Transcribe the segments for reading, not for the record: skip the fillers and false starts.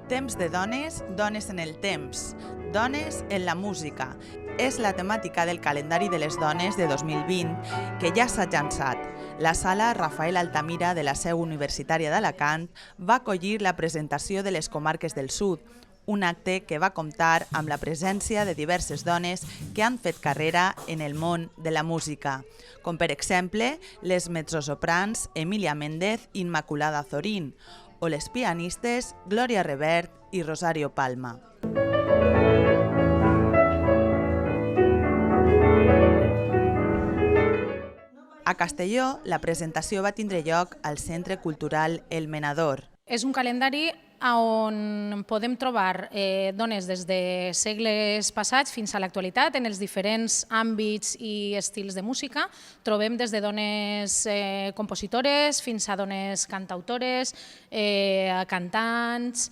Temps de dones, dones en el temps, dones en la música. És la temàtica del calendari de les dones de 2020 que ja s'ha llançat. La sala Rafael Altamira de la seu universitària d'Alacant va acollir la presentació de les comarques del sud, un acte que va comptar amb la presència de diverses dones que han fet carrera en el món de la música, com per exemple les mezzosoprans Emilia Méndez i Immaculada Zorín, o les pianistes Gloria Revert i Rosario Palma. A Castelló, la presentació va tindre lloc al Centre Cultural El Menador. És un calendari on podem trobar dones des de segles passats fins a l'actualitat en els diferents àmbits i estils de música. Trobem des de dones compositores fins a dones cantautores, cantants.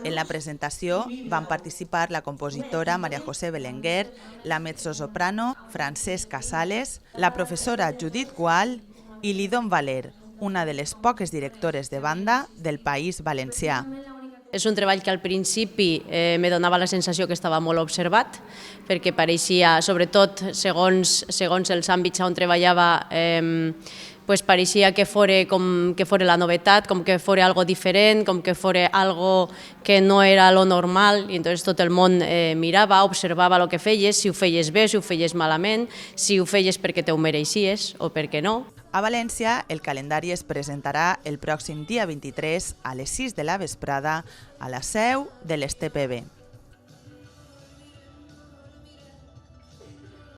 En la presentació van participar la compositora María José Belenguer, la mezzosoprano Francesca Sales, la professora Judit Gual i Lidon Valer, una de les poques directores de banda del País Valencià. És un treball que al principi me donava la sensació que estava molt observat, perquè pareixia, sobretot segons els àmbits on treballava, pareixia que fora la novetat, com que fora algo diferent, com que fora algo que no era lo normal, i entonces tot el món mirava, observava el que feies, si ho feies bé, si ho feies malament, si ho feies perquè te ho mereixies o perquè no. A València, el calendari es presentarà el pròxim dia 23 a les 6 de la vesprada a la seu de l'STPB.